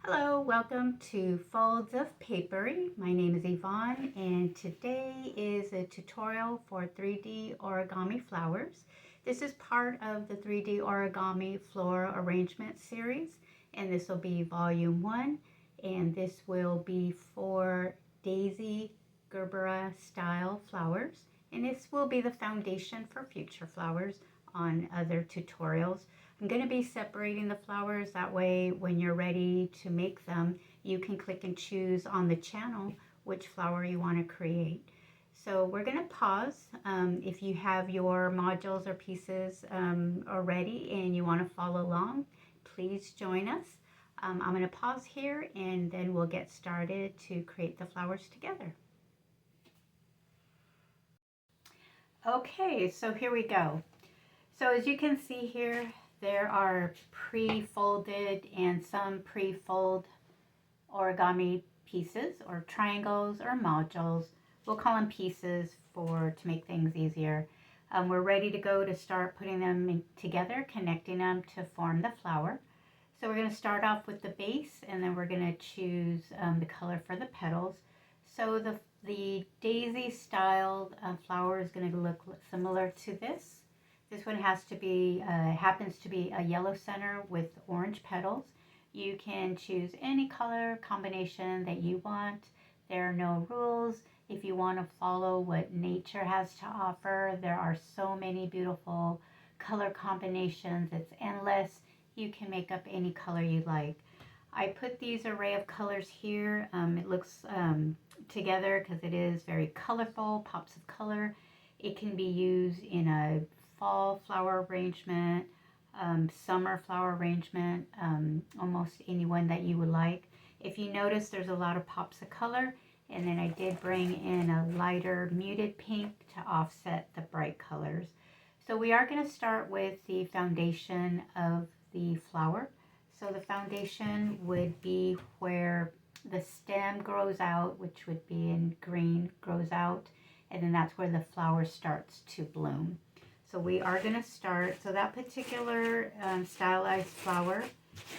Hello, welcome to Folds of Papery. My name is Yvonne and today is a tutorial for 3D origami flowers. This is part of the 3D Origami Floral Arrangement Series, and this will be volume 1, and this will be for daisy Gerbera style flowers, and this will be the foundation for future flowers on other tutorials. I'm going to be separating the flowers, that way when you're ready to make them, you can click and choose on the channel which flower you want to create. So we're going to pause. If you have your modules or pieces already and you want to follow along, please join us. I'm going to pause here and then we'll get started to create the flowers together. Okay, so here we go. So as you can see here, there are pre-folded and some pre-fold origami pieces or triangles or modules. We'll call them pieces to make things easier. We're ready to go to start putting them together, connecting them to form the flower. So we're going to start off with the base, and then we're going to choose the color for the petals. So the daisy styled flower is going to look similar to this. This one has to be, happens to be a yellow center with orange petals. You can choose any color combination that you want. There are no rules. If you want to follow what nature has to offer, there are so many beautiful color combinations. It's endless. You can make up any color you like. I put these array of colors here. It looks together because it is very colorful, pops of color. It can be used in a fall flower arrangement, summer flower arrangement, almost any one that you would like. If you notice, there's a lot of pops of color, and then I did bring in a lighter muted pink to offset the bright colors. So we are going to start with the foundation of the flower. So the foundation would be where the stem grows out, which would be in green, grows out, and then that's where the flower starts to bloom. So we are going to start, so that particular stylized flower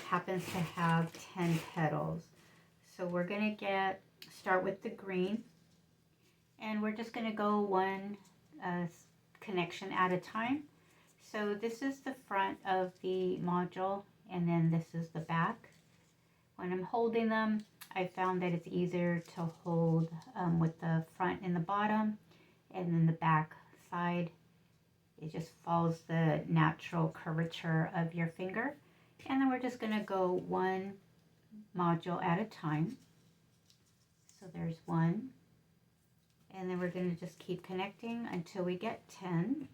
happens to have 10 petals. So we're going to start with the green, and we're just going to go one connection at a time. So this is the front of the module, and then this is the back. When I'm holding them, I found that it's easier to hold with the front and the bottom, and then the back side. It just follows the natural curvature of your finger. And then we're just going to go one module at a time. So there's one. And then we're going to just keep connecting until we get 10.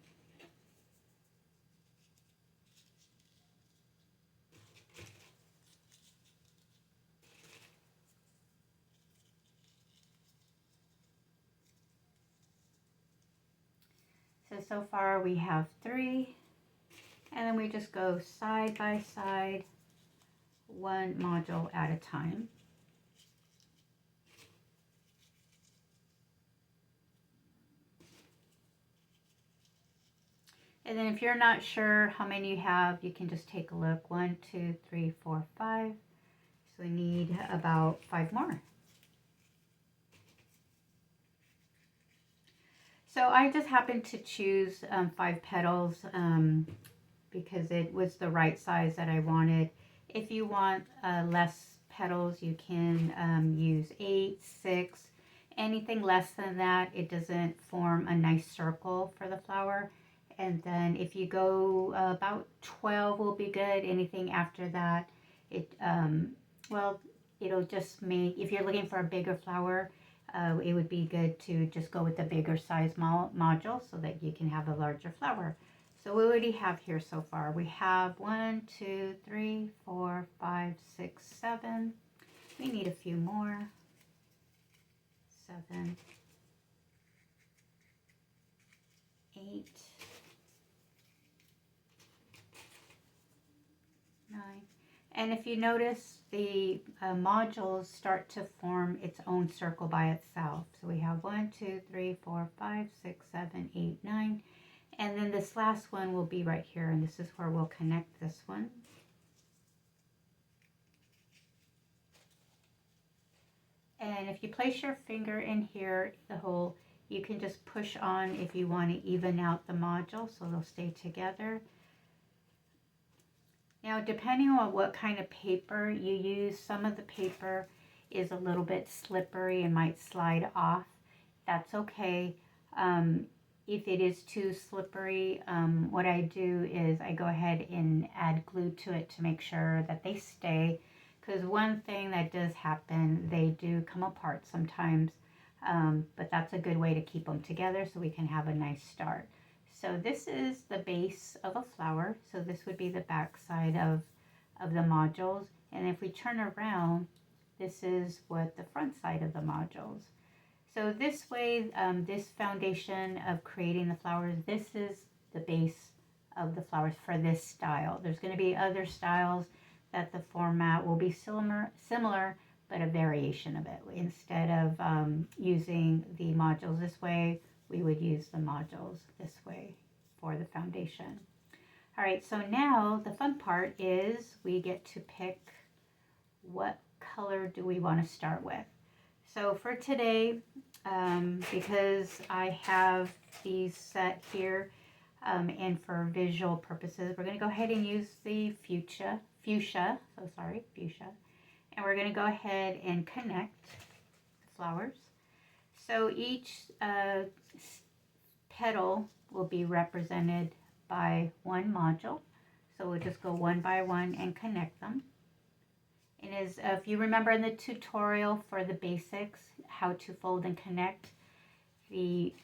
So far we have 3, and then we just go side by side, one module at a time. And then if you're not sure how many you have, you can just take a look. 1, 2, 3, 4, 5. So we need about 5 more. So I just happened to choose 5 petals because it was the right size that I wanted. If you want less petals, you can use 8, 6. Anything less than that, it doesn't form a nice circle for the flower. And then if you go about 12 will be good. Anything after that, it'll just make, if you're looking for a bigger flower, it would be good to just go with the bigger size module so that you can have a larger flower. So what do we have here so far? We have 1, 2, 3, 4, 5, 6, 7. We need a few more. 7, 8, 9. And if you notice, the modules start to form its own circle by itself. So we have 1, 2, 3, 4, 5, 6, 7, 8, 9. And then this last one will be right here, and this is where we'll connect this one. And if you place your finger in here, the hole, you can just push on if you want to even out the module so they'll stay together. Now, depending on what kind of paper you use, some of the paper is a little bit slippery and might slide off. That's okay. If it is too slippery, what I do is I go ahead and add glue to it to make sure that they stay. Because one thing that does happen, they do come apart sometimes, but that's a good way to keep them together so we can have a nice start. So this is the base of a flower. So this would be the back side of the modules. And if we turn around, this is what the front side of the modules. So this way, this foundation of creating the flowers, this is the base of the flowers for this style. There's going to be other styles that the format will be similar, but a variation of it. Instead of using the modules this way, we would use the modules this way for the foundation. All right, so now the fun part is we get to pick what color do we want to start with. So for today, because I have these set here and for visual purposes, we're going to go ahead and use the fuchsia, and we're going to go ahead and connect the flowers. So each petal will be represented by one module. So we'll just go one by one and connect them. And as if you remember in the tutorial for the basics, how to fold and connect, each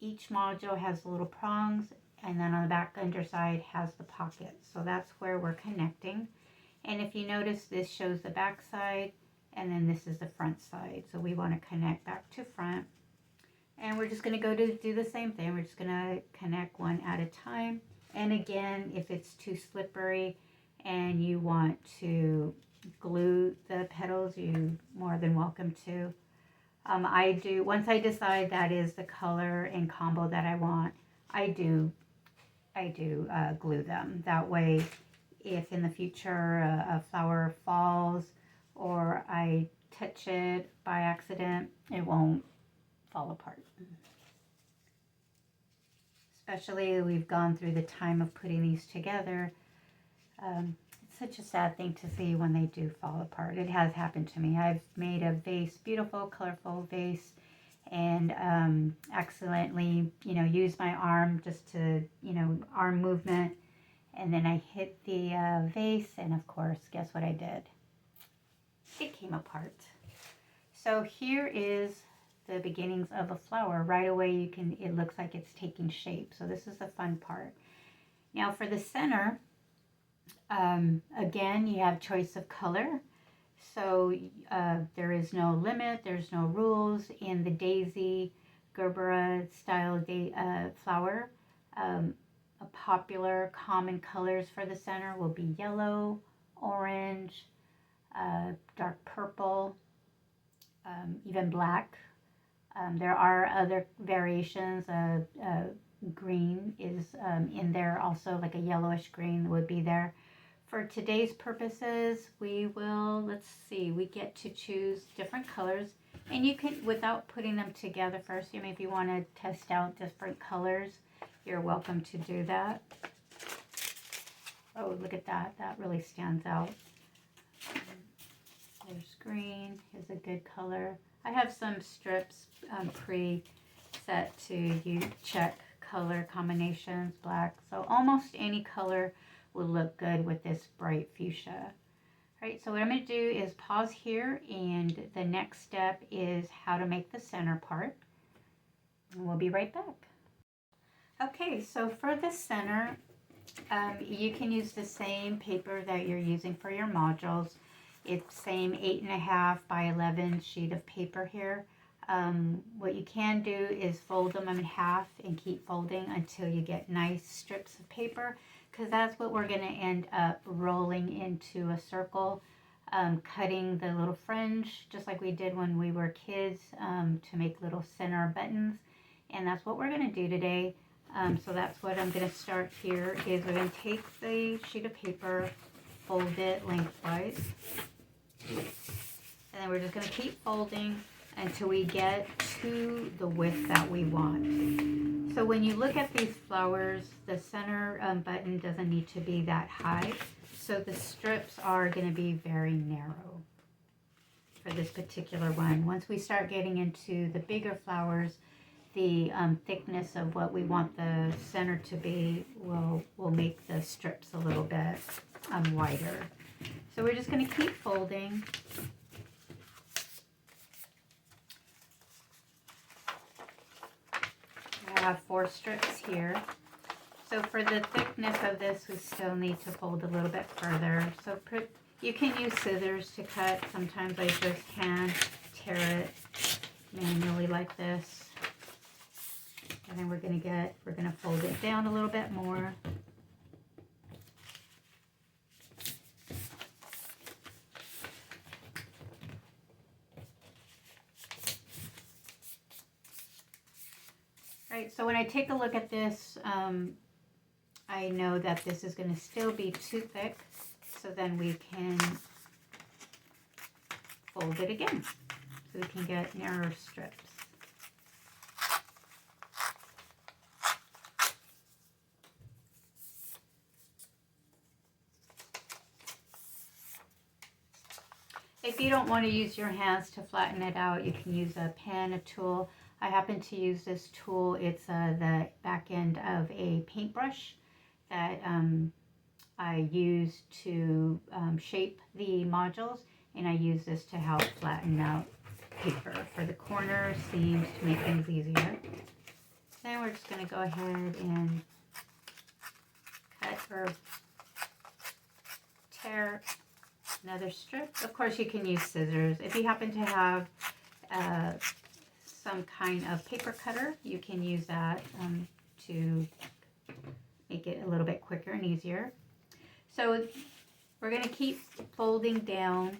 module has the little prongs, and then on the back underside has the pocket. So that's where we're connecting. And if you notice, this shows the back side, and then this is the front side. So we want to connect back to front. And we're just going to go to do the same thing. We're just going to connect one at a time. And again, if it's too slippery and you want to glue the petals, you're more than welcome to. I do, once I decide that is the color and combo that I want, I do glue them. That way, if in the future a flower falls or I touch it by accident, it won't fall apart. Especially we've gone through the time of putting these together. It's such a sad thing to see when they do fall apart. It has happened to me. I've made a vase, beautiful, colorful vase, and accidentally, used my arm just to, arm movement. And then I hit the vase, and of course, guess what I did? It came apart. So here is the beginnings of a flower. Right away, it looks like it's taking shape. So this is the fun part. Now for the center, again, you have choice of color. So there is no limit, there's no rules. In the daisy Gerbera style flower, popular common colors for the center will be yellow, orange, dark purple, even black. There are other variations. Green is in there also, like a yellowish green would be there. For today's purposes, we will, let's see, we get to choose different colors. And you can, without putting them together first, if you want to test out different colors, you're welcome to do that. Oh, look at that. That really stands out. There's green is a good color. I have some strips pre-set to check color combinations, black. So almost any color will look good with this bright fuchsia. All right, so what I'm going to do is pause here, and the next step is how to make the center part. And we'll be right back. Okay, so for the center, you can use the same paper that you're using for your modules. It's same 8.5 by 11 sheet of paper here. What you can do is fold them in half and keep folding until you get nice strips of paper, because that's what we're going to end up rolling into a circle, cutting the little fringe just like we did when we were kids, to make little center buttons. And that's what we're going to do today. So that's what I'm going to start here is we're going to take the sheet of paper, fold it lengthwise, and then then we're just going to keep folding until we get to the width that we want. So when you look at these flowers, the center button doesn't need to be that high. So the strips are going to be very narrow for this particular one. Once we start getting into the bigger flowers, the thickness of what we want the center to be will make the strips a little bit wider. So we're just going to keep folding. I have 4 strips here. So for the thickness of this, we still need to fold a little bit further. So you can use scissors to cut. Sometimes I just hand tear it manually like this. And then we're gonna fold it down a little bit more. Right, so when I take a look at this, I know that this is going to still be too thick, so then we can fold it again so we can get narrower strips. If you don't want to use your hands to flatten it out, you can use a pen, a tool. I happen to use this tool. It's the back end of a paintbrush that I use to shape the modules, and I use this to help flatten out paper for the corners, seams, to make things easier. Then we're just going to go ahead and cut or tear another strip. Of course, you can use scissors. If you happen to have some kind of paper cutter, you can use that to make it a little bit quicker and easier. So we're going to keep folding down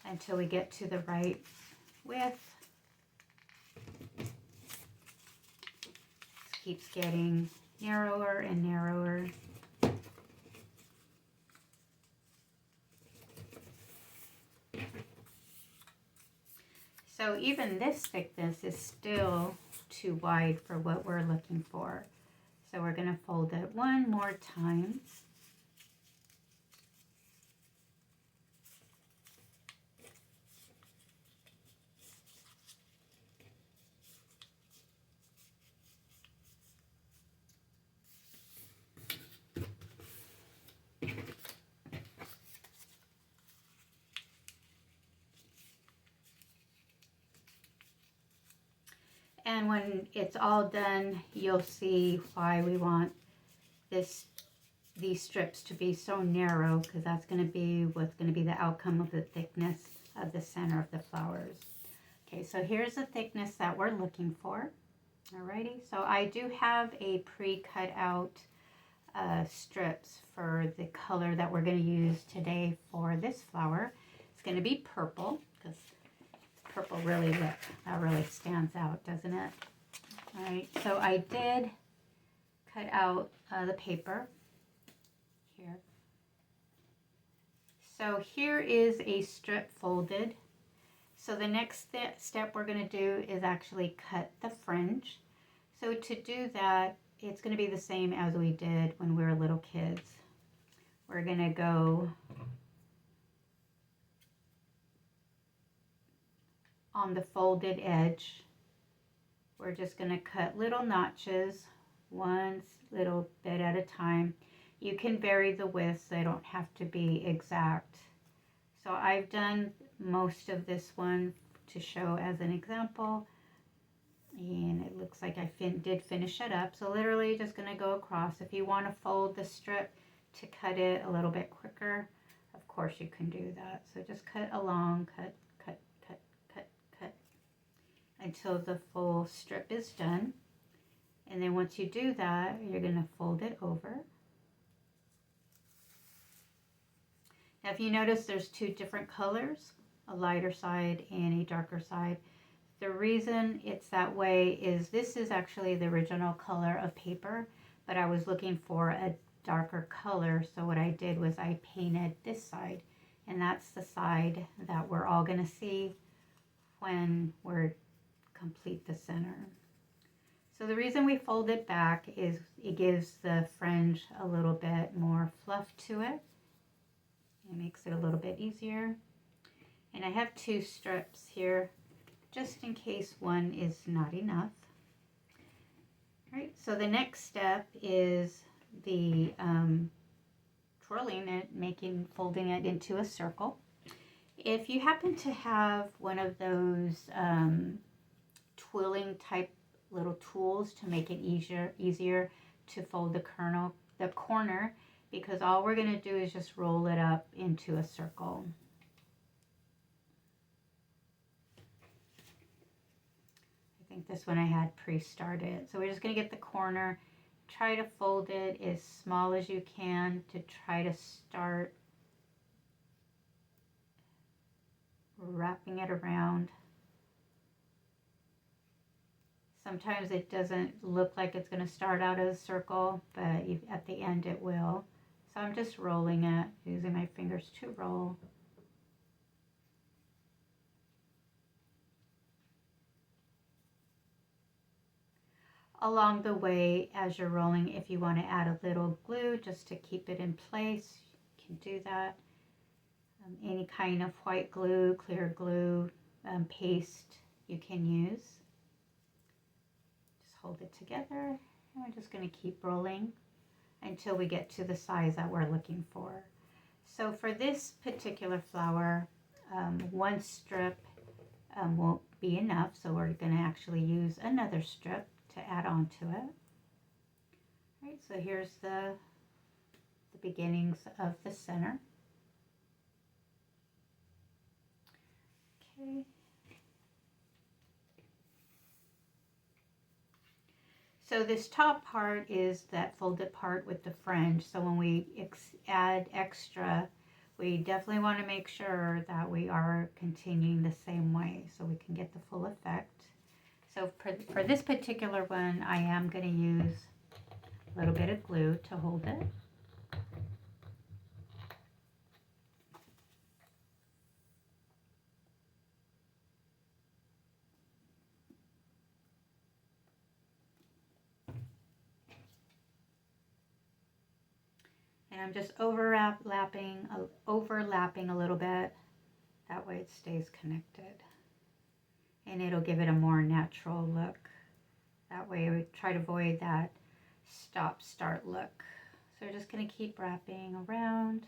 until we get to the right width. It keeps getting narrower and narrower. So even this thickness is still too wide for what we're looking for. So we're going to fold it one more time. And when it's all done, you'll see why we want these strips to be so narrow, because that's going to be what's going to be the outcome of the thickness of the center of the flowers. Okay, so here's the thickness that we're looking for. Alrighty, so I do have a pre-cut out strips for the color that we're going to use today for this flower. It's going to be purple, because purple really stands out, doesn't it? All right, so I did cut out the paper here. So here is a strip folded. So the next step we're going to do is actually cut the fringe. So to do that, it's going to be the same as we did when we were little kids. We're going to go on the folded edge. We're just going to cut little notches, one little bit at a time. You can vary the width, so they don't have to be exact. So I've done most of this one to show as an example, and it looks like I did finish it up. So literally just going to go across. If you want to fold the strip to cut it a little bit quicker, of course you can do that. So just cut along, cut until the full strip is done. And then once you do that, you're going to fold it over. Now if you notice, there's 2 different colors, a lighter side and a darker side. The reason it's that way is this is actually the original color of paper, but I was looking for a darker color, so what I did was I painted this side, and that's the side that we're all going to see when we're complete the center. So the reason we fold it back is it gives the fringe a little bit more fluff to it. It makes it a little bit easier. And I have 2 strips here just in case one is not enough. All right, so the next step is the twirling it, folding it into a circle. If you happen to have one of those twirling type little tools to make it easier to fold the corner, because all we're going to do is just roll it up into a circle. I think this one I had pre-started. So we're just going to get the corner, try to fold it as small as you can to try to start wrapping it around. Sometimes it doesn't look like it's going to start out as a circle, but at the end it will. So I'm just rolling it, using my fingers to roll. Along the way, as you're rolling, if you want to add a little glue just to keep it in place, you can do that. Any kind of white glue, clear glue, paste you can use. Just hold it together, and we're just going to keep rolling until we get to the size that we're looking for. So for this particular flower, 1 strip won't be enough, so we're going to actually use another strip to add on to it. All right, so here's the beginnings of the center. Okay. So this top part is that folded part with the fringe. So when we add extra, we definitely want to make sure that we are continuing the same way so we can get the full effect. So for this particular one, I am going to use a little bit of glue to hold it. And I'm just overlapping a little bit. That way it stays connected. And it'll give it a more natural look. That way we try to avoid that stop-start look. So we're just going to keep wrapping around.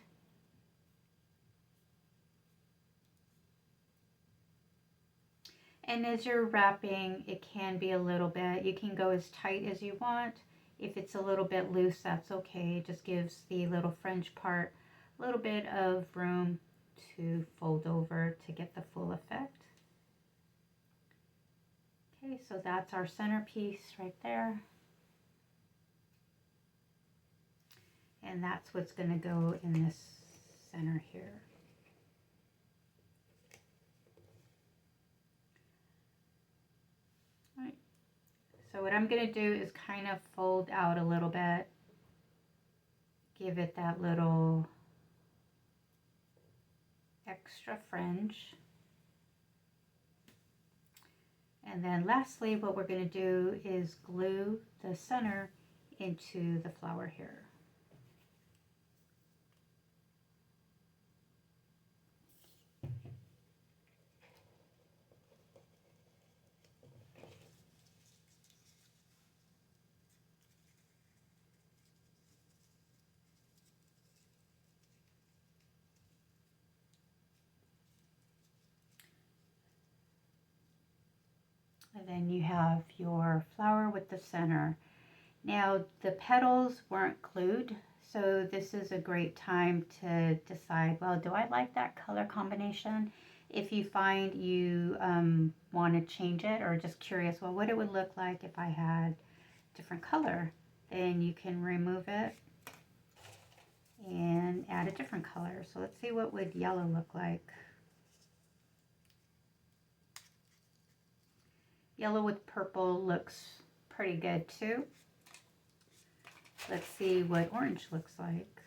And as you're wrapping, it can be a little bit, you can go as tight as you want. If it's a little bit loose, that's okay. It just gives the little fringe part a little bit of room to fold over to get the full effect. Okay, so that's our centerpiece right there. And that's what's going to go in this center here. All right. So what I'm going to do is kind of fold out a little bit. Give it that little extra fringe. And then lastly, what we're going to do is glue the center into the flower here. And then you have your flower with the center. Now the petals weren't glued, so this is a great time to decide, well, do I like that color combination? If you find you want to change it, or just curious, well, what it would look like if I had different color, then you can remove it and add a different color. So let's see, what would yellow look like? Yellow with purple looks pretty good too. Let's see what orange looks like.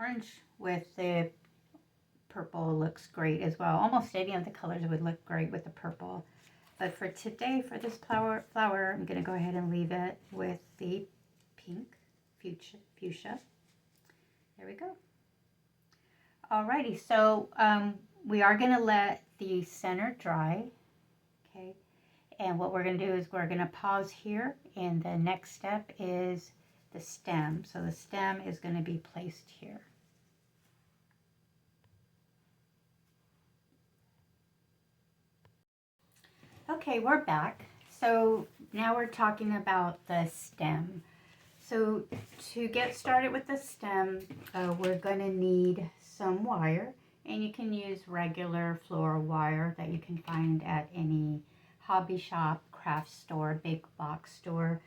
orange with the purple looks great as well. Almost any of the colors would look great with the purple. But for today, for this flower, I'm going to go ahead and leave it with the pink fuchsia. There we go. Alrighty, so we are going to let the center dry. Okay. And what we're going to do is we're going to pause here, and the next step is the stem. So the stem is going to be placed here. Okay, we're back. So now we're talking about the stem. So to get started with the stem, we're going to need some wire, and you can use regular floral wire that you can find at any hobby shop, craft store, big box store.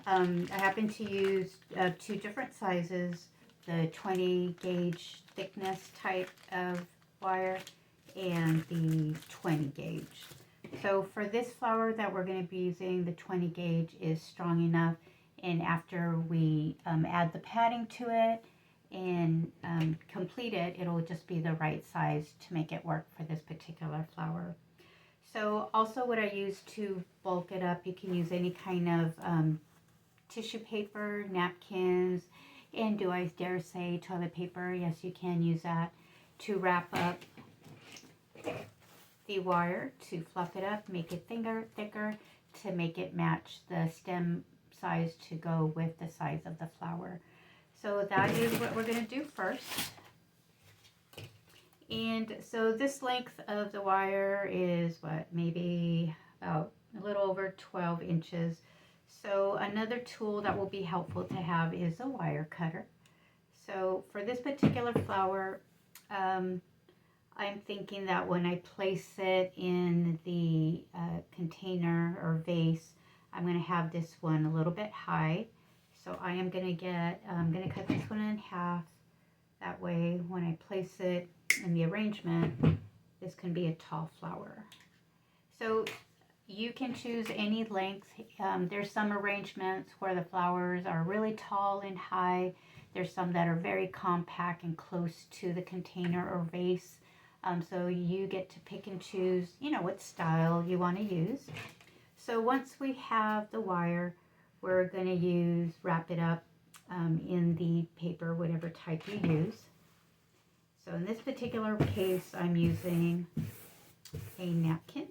I happen to use 2 different sizes, the 20 gauge thickness type of wire and the 20 gauge. So for this flower that we're going to be using, the 20 gauge is strong enough, and after we add the padding to it and complete it, it'll just be the right size to make it work for this particular flower. So also what I use to bulk it up, you can use any kind of tissue paper, napkins, and do I dare say toilet paper? Yes, you can use that to wrap up the wire, to fluff it up, make it thicker, to make it match the stem size to go with the size of the flower. So that is what we're going to do first. And so this length of the wire is what, maybe about a little over 12 inches. So another tool that will be helpful to have is a wire cutter. So for this particular flower, I'm thinking that when I place it in the container or vase, I'm going to have this one a little bit high. So I'm going to cut this one in half. That way, when I place it in the arrangement, this can be a tall flower. So you can choose any length. There's some arrangements where the flowers are really tall and high. There's some that are very compact and close to the container or vase. So you get to pick and choose, what style you want to use. So once we have the wire, we're going to wrap it up in the paper, whatever type you use. So in this particular case, I'm using a napkin.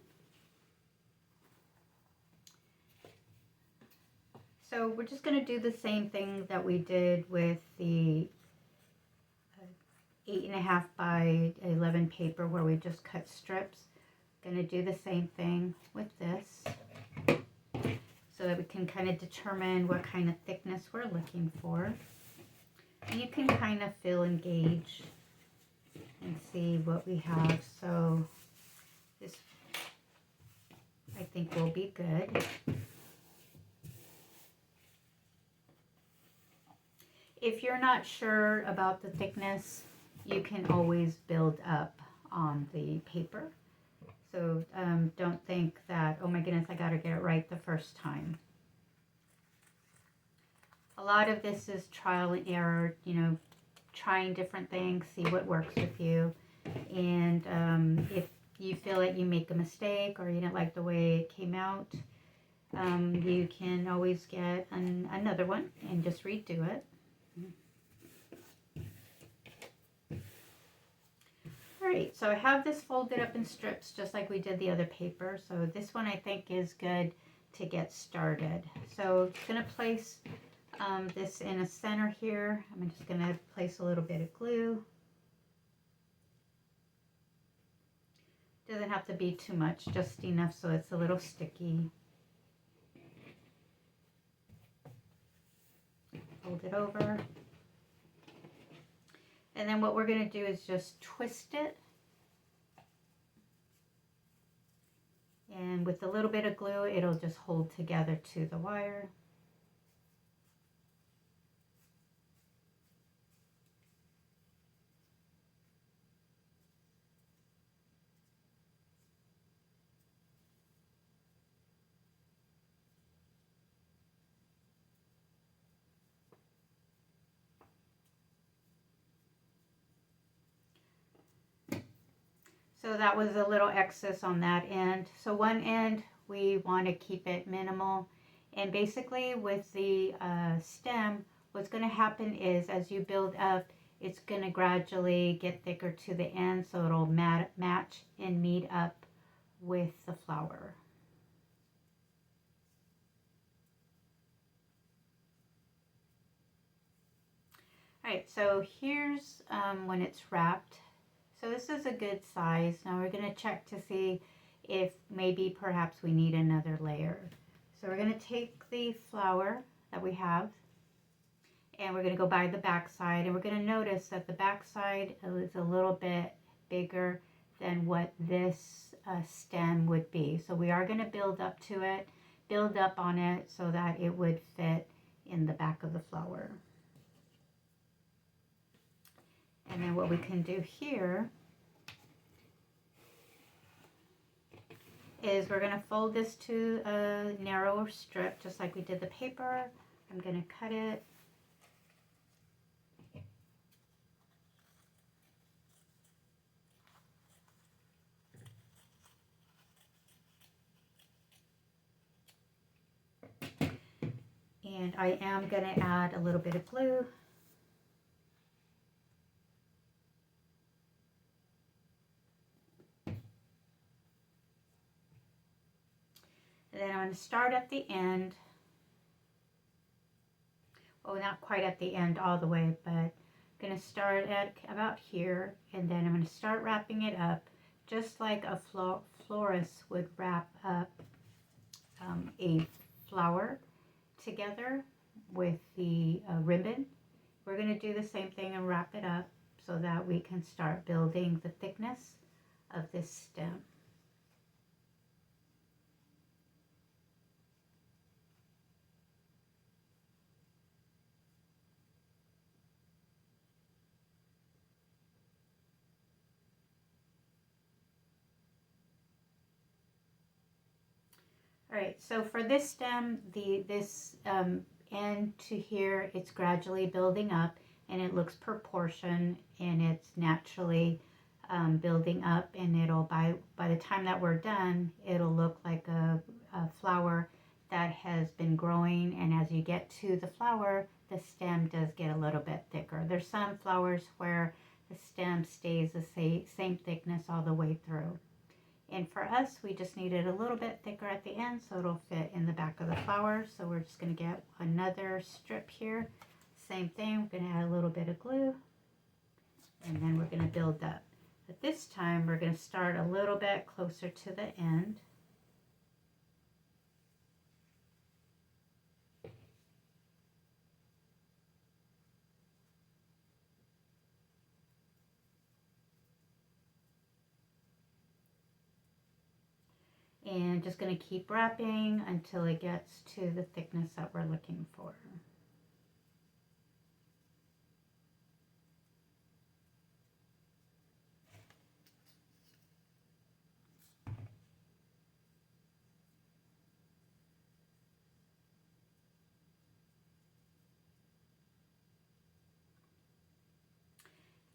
So we're just going to do the same thing that we did with the 8.5 by 11 paper where we just cut strips. Going to do the same thing with this so that we can kind of determine what kind of thickness we're looking for. And you can kind of feel and gauge and see what we have. So this, I think, will be good. If you're not sure about the thickness, you can always build up on the paper. So don't think that, oh my goodness, I got to get it right the first time. A lot of this is trial and error, trying different things, see what works with you. And if you feel that you make a mistake or you didn't like the way it came out, you can always get another one and just redo it. Alright, so I have this folded up in strips just like we did the other paper. So this one I think is good to get started. So I'm just going to place this in a center here. I'm just going to place a little bit of glue. Doesn't have to be too much, just enough so it's a little sticky. Fold it over. And then what we're going to do is just twist it. And with a little bit of glue, it'll just hold together to the wire. So that was a little excess on that end. So one end we want to keep it minimal. And basically with the stem, what's going to happen is as you build up, it's going to gradually get thicker to the end, so it'll match and meet up with the flower. All right, so here's when it's wrapped. So this is a good size. Now we're going to check to see if maybe perhaps we need another layer. So we're going to take the flower that we have, and we're going to go by the back side, and we're going to notice that the back side is a little bit bigger than what this stem would be. So we are going to build up to it, build up on it so that it would fit in the back of the flower. And then what we can do here is we're going to fold this to a narrower strip, just like we did the paper. I'm going to cut it. And I am going to add a little bit of glue. And then I'm going to start at the end. Well, not quite at the end all the way, but I'm going to start at about here, and then I'm going to start wrapping it up just like a florist would wrap up a flower together with the ribbon. We're going to do the same thing and wrap it up so that we can start building the thickness of this stem. All right, so for this stem, this end to here, it's gradually building up, and it looks proportioned, and it's naturally building up, and it'll by the time that we're done, it'll look like a flower that has been growing. And as you get to the flower, the stem does get a little bit thicker. There's some flowers where the stem stays the same thickness all the way through. And for us, we just need it a little bit thicker at the end so it'll fit in the back of the flower. So we're just going to get another strip here. Same thing, we're going to add a little bit of glue, and then we're going to build up. But this time, we're going to start a little bit closer to the end. And just going to keep wrapping until it gets to the thickness that we're looking for.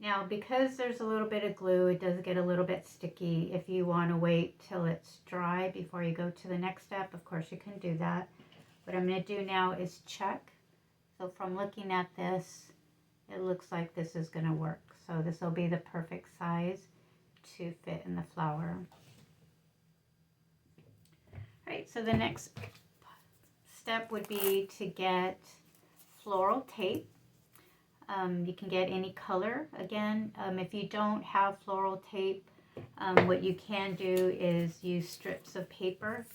Now, because there's a little bit of glue, it does get a little bit sticky. If you want to wait till it's dry before you go to the next step, of course you can do that. What I'm going to do now is check. So from looking at this, it looks like this is going to work. So this will be the perfect size to fit in the flower. All right, so the next step would be to get floral tape. You can get any color. Again, if you don't have floral tape, what you can do is use strips of paper,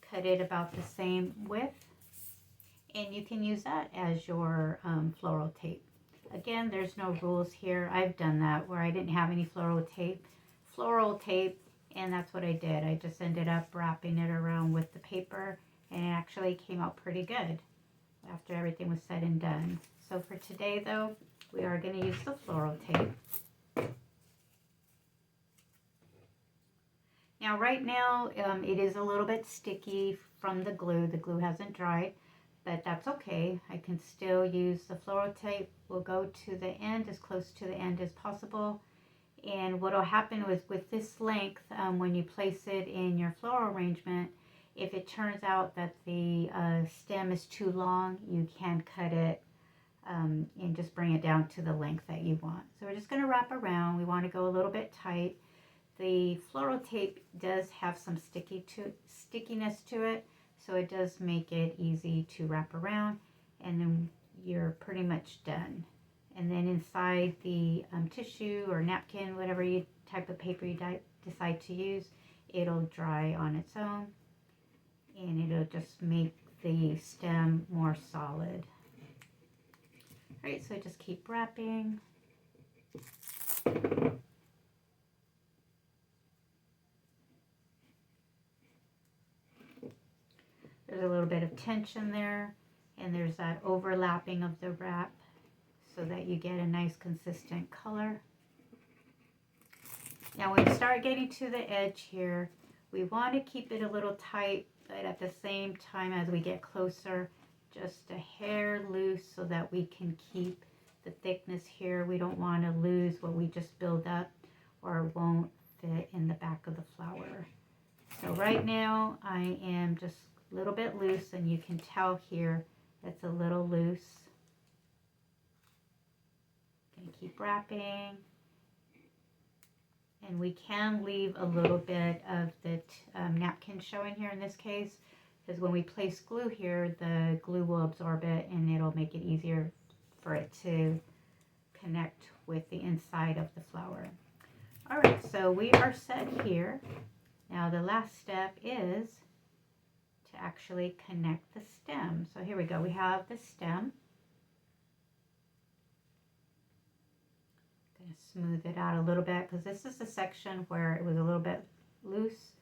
cut it about the same width, and you can use that as your floral tape. Again, there's no rules here. I've done that where I didn't have any floral tape, and that's what I did. I just ended up wrapping it around with the paper, and it actually came out pretty good after everything was said and done. So for today, though, we are going to use the floral tape. Now, right now, it is a little bit sticky from the glue. The glue hasn't dried, but that's okay. I can still use the floral tape. We'll go to the end, as close to the end as possible, And what will happen with this length, when you place it in your floral arrangement, if it turns out that the stem is too long, you can cut it and just bring it down to the length that you want. So we're just going to wrap around. We want to go a little bit tight. The floral tape does have some stickiness to it, so it does make it easy to wrap around, and then you're pretty much done. And then inside the tissue or napkin, whatever type of paper you decide to use, it'll dry on its own, and it'll just make the stem more solid. All right, so just keep wrapping. There's a little bit of tension there, and there's that overlapping of the wrap so that you get a nice consistent color. Now when you start getting to the edge here, we want to keep it a little tight, but at the same time as we get closer, just a hair loose so that we can keep the thickness here. We don't want to lose what we just build up, or it won't fit in the back of the flower. So right now I am just a little bit loose, and you can tell here it's a little loose. Gonna keep wrapping, and we can leave a little bit of the napkin showing here in this case, because when we place glue here, the glue will absorb it and it'll make it easier for it to connect with the inside of the flower. All right, so we are set here. Now the last step is to actually connect the stem. So here we go, we have the stem. I'm going to smooth it out a little bit because this is the section where it was a little bit loose,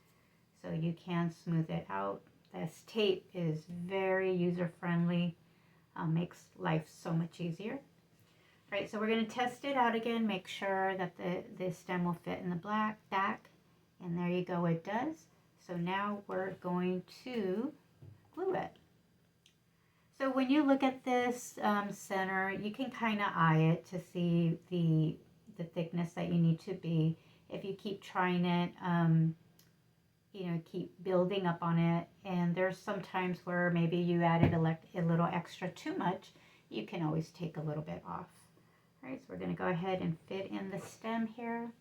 so you can smooth it out. This tape is very user-friendly, makes life so much easier. All right, so we're going to test it out again, make sure that the stem will fit in the back, and there you go, it does. So now we're going to glue it. So when you look at this center, you can kind of eye it to see the thickness that you need to be. If you keep trying it, you know, keep building up on it, and there's some times where maybe you added a little extra too much, you can always take a little bit off. All right, so we're going to go ahead and fit in the stem here.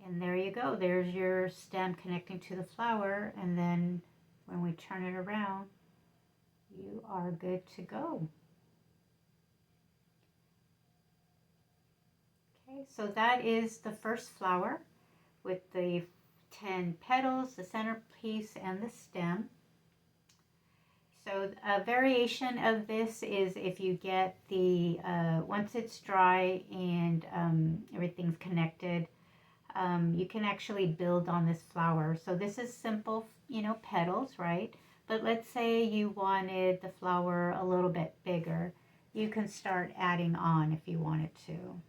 And there you go, there's your stem connecting to the flower, and then when we turn it around, you are good to go. Okay, so that is the first flower with the 10 petals, the centerpiece, and the stem. So a variation of this is if you get the, once it's dry and everything's connected, you can actually build on this flower. So this is simple, you know, petals, right? But let's say you wanted the flower a little bit bigger. You can start adding on if you wanted to.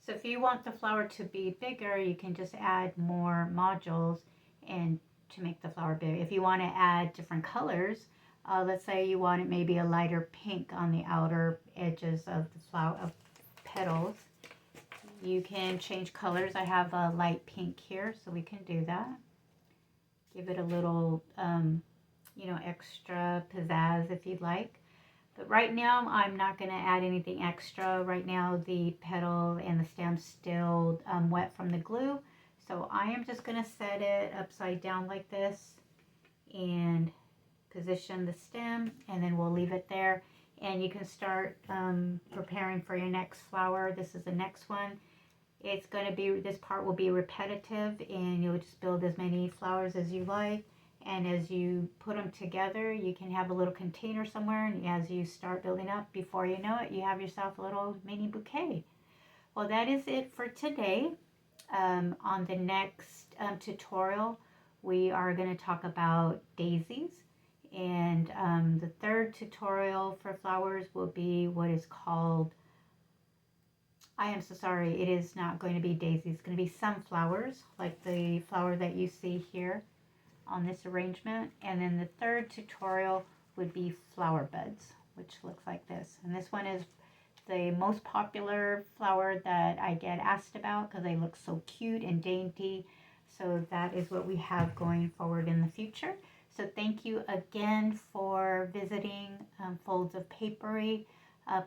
So if you want the flower to be bigger, you can just add more modules and to make the flower big. If you want to add different colors, let's say you wanted maybe a lighter pink on the outer edges of the flower of petals, you can change colors. I have a light pink here, so we can do that. Give it a little, you know, extra pizzazz if you'd like. But right now, I'm not going to add anything extra. Right now, the petal and the stem's still wet from the glue. So I am just going to set it upside down like this and position the stem, and then we'll leave it there. And you can start preparing for your next flower. This is the next one. It's going to be, this part will be repetitive, and you'll just build as many flowers as you like. And as you put them together, you can have a little container somewhere, and as you start building up, before you know it, you have yourself a little mini bouquet. Well, that is it for today. On the next tutorial, we are going to talk about daisies, And the third tutorial for flowers will be what is called, I am so sorry, it is not going to be daisies. It's going to be sunflowers, like the flower that you see here on this arrangement. And then the third tutorial would be flower buds, which looks like this. And this one is the most popular flower that I get asked about because they look so cute and dainty. So that is what we have going forward in the future. So thank you again for visiting Folds of Papery.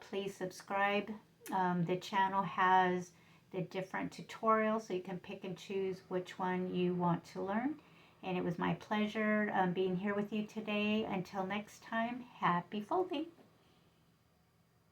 Please subscribe. The channel has the different tutorials, so you can pick and choose which one you want to learn. And it was my pleasure being here with you today. Until next time, happy folding.